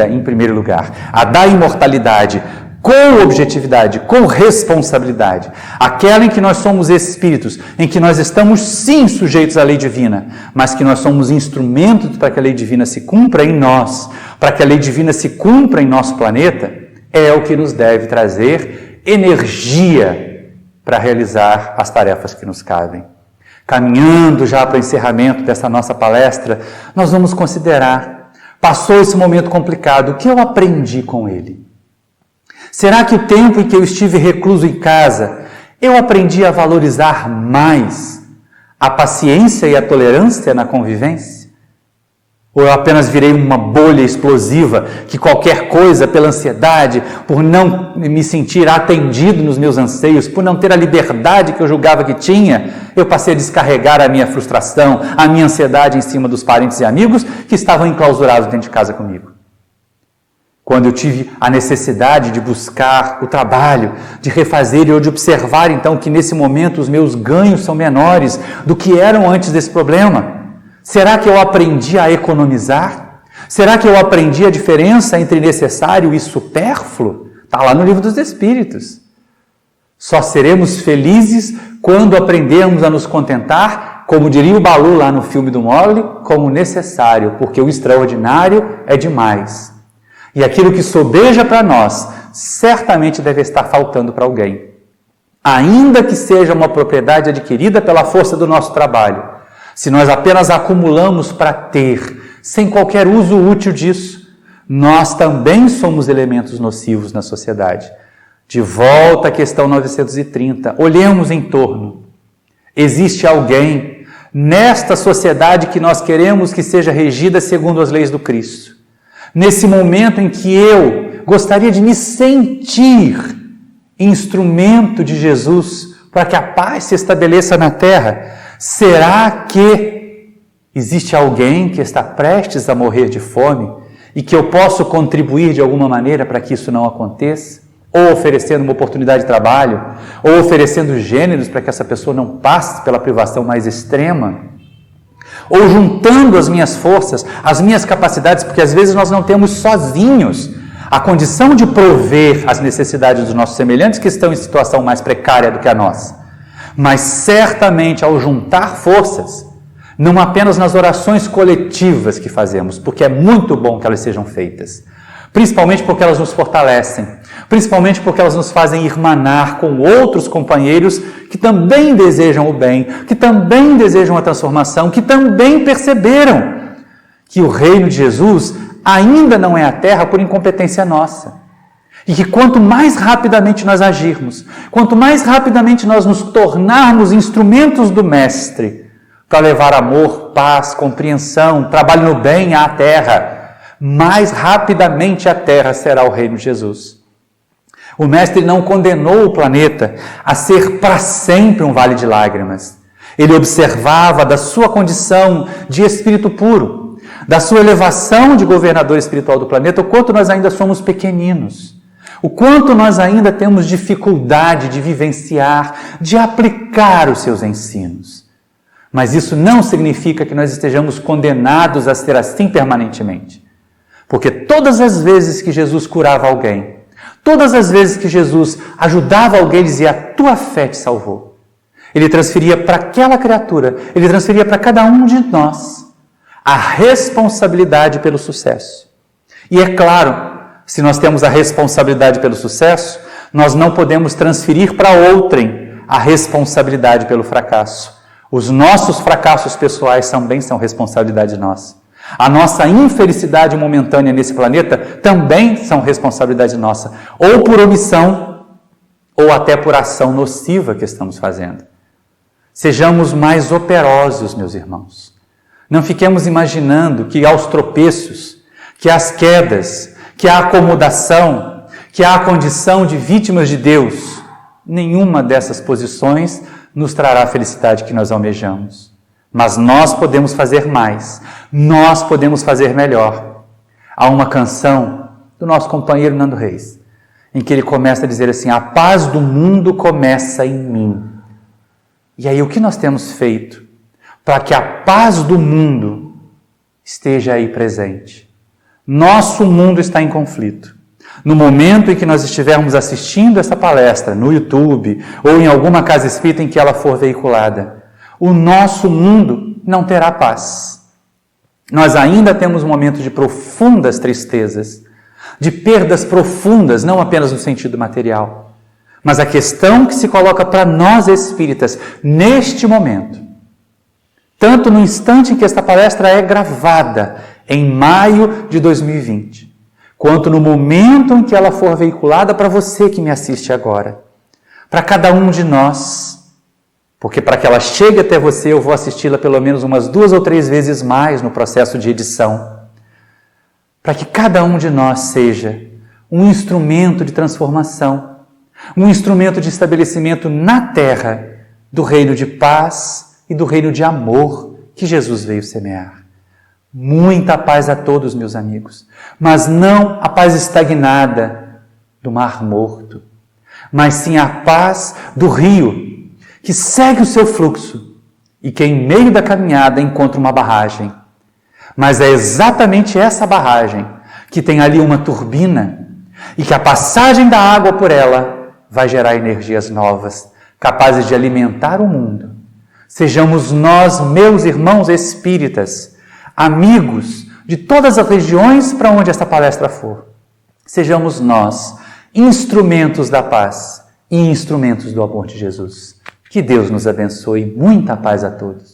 em primeiro lugar, a da imortalidade, com objetividade, com responsabilidade, aquela em que nós somos espíritos, em que nós estamos sim sujeitos à lei divina, mas que nós somos instrumentos para que a lei divina se cumpra em nós, para que a lei divina se cumpra em nosso planeta, é o que nos deve trazer energia para realizar as tarefas que nos cabem. Caminhando já para o encerramento dessa nossa palestra, nós vamos considerar, passou esse momento complicado, o que eu aprendi com ele? Será que o tempo em que eu estive recluso em casa, eu aprendi a valorizar mais a paciência e a tolerância na convivência? Ou eu apenas virei uma bolha explosiva que qualquer coisa, pela ansiedade, por não me sentir atendido nos meus anseios, por não ter a liberdade que eu julgava que tinha, eu passei a descarregar a minha frustração, a minha ansiedade em cima dos parentes e amigos que estavam enclausurados dentro de casa comigo? Quando eu tive a necessidade de buscar o trabalho, de refazer ou de observar então que nesse momento os meus ganhos são menores do que eram antes desse problema. Será que eu aprendi a economizar? Será que eu aprendi a diferença entre necessário e supérfluo? Está lá no Livro dos Espíritos. Só seremos felizes quando aprendermos a nos contentar, como diria o Balu lá no filme do Mogli, como necessário, porque o extraordinário é demais. E aquilo que sobeja para nós, certamente deve estar faltando para alguém. Ainda que seja uma propriedade adquirida pela força do nosso trabalho, se nós apenas acumulamos para ter, sem qualquer uso útil disso, nós também somos elementos nocivos na sociedade. De volta à questão 930, olhemos em torno. Existe alguém nesta sociedade que nós queremos que seja regida segundo as leis do Cristo. Nesse momento em que eu gostaria de me sentir instrumento de Jesus para que a paz se estabeleça na terra, será que existe alguém que está prestes a morrer de fome e que eu posso contribuir de alguma maneira para que isso não aconteça? Ou oferecendo uma oportunidade de trabalho, ou oferecendo gêneros para que essa pessoa não passe pela privação mais extrema? Ou juntando as minhas forças, as minhas capacidades, porque às vezes nós não temos sozinhos a condição de prover as necessidades dos nossos semelhantes que estão em situação mais precária do que a nossa. Mas certamente ao juntar forças, não apenas nas orações coletivas que fazemos, porque é muito bom que elas sejam feitas, principalmente porque elas nos fortalecem, principalmente porque elas nos fazem irmanar com outros companheiros que também desejam o bem, que também desejam a transformação, que também perceberam que o reino de Jesus ainda não é a terra por incompetência nossa. E que quanto mais rapidamente nós agirmos, quanto mais rapidamente nós nos tornarmos instrumentos do Mestre para levar amor, paz, compreensão, trabalho no bem à terra, mais rapidamente a terra será o reino de Jesus. O Mestre não condenou o planeta a ser para sempre um vale de lágrimas. Ele observava da sua condição de espírito puro, da sua elevação de governador espiritual do planeta, o quanto nós ainda somos pequeninos, o quanto nós ainda temos dificuldade de vivenciar, de aplicar os seus ensinos. Mas isso não significa que nós estejamos condenados a ser assim permanentemente. Porque todas as vezes que Jesus curava alguém, todas as vezes que Jesus ajudava alguém, ele dizia: a tua fé te salvou. Ele transferia para aquela criatura, ele transferia para cada um de nós a responsabilidade pelo sucesso. E é claro, se nós temos a responsabilidade pelo sucesso, nós não podemos transferir para outrem a responsabilidade pelo fracasso. Os nossos fracassos pessoais também são responsabilidade nossa. A nossa infelicidade momentânea nesse planeta também são responsabilidade nossa, ou por omissão, ou até por ação nociva que estamos fazendo. Sejamos mais operosos, meus irmãos. Não fiquemos imaginando que aos tropeços, que às quedas, que à acomodação, que à condição de vítimas de Deus, nenhuma dessas posições nos trará a felicidade que nós almejamos. Mas nós podemos fazer mais, nós podemos fazer melhor. Há uma canção do nosso companheiro Nando Reis, em que ele começa a dizer assim: a paz do mundo começa em mim. E aí, o que nós temos feito para que a paz do mundo esteja aí presente? Nosso mundo está em conflito. No momento em que nós estivermos assistindo essa palestra no YouTube ou em alguma casa espírita em que ela for veiculada, o nosso mundo não terá paz. Nós ainda temos momentos de profundas tristezas, de perdas profundas, não apenas no sentido material. Mas a questão que se coloca para nós espíritas, neste momento, tanto no instante em que esta palestra é gravada, em maio de 2020, quanto no momento em que ela for veiculada para você que me assiste agora, para cada um de nós, porque para que ela chegue até você, eu vou assisti-la pelo menos umas 2 ou 3 vezes mais no processo de edição, para que cada um de nós seja um instrumento de transformação, um instrumento de estabelecimento na terra do reino de paz e do reino de amor que Jesus veio semear. Muita paz a todos, meus amigos, mas não a paz estagnada do mar morto, mas sim a paz do rio, que segue o seu fluxo e que em meio da caminhada encontra uma barragem. Mas é exatamente essa barragem que tem ali uma turbina e que a passagem da água por ela vai gerar energias novas, capazes de alimentar o mundo. Sejamos nós, meus irmãos espíritas, amigos de todas as regiões para onde esta palestra for. Sejamos nós instrumentos da paz e instrumentos do amor de Jesus. Que Deus nos abençoe. Muita paz a todos.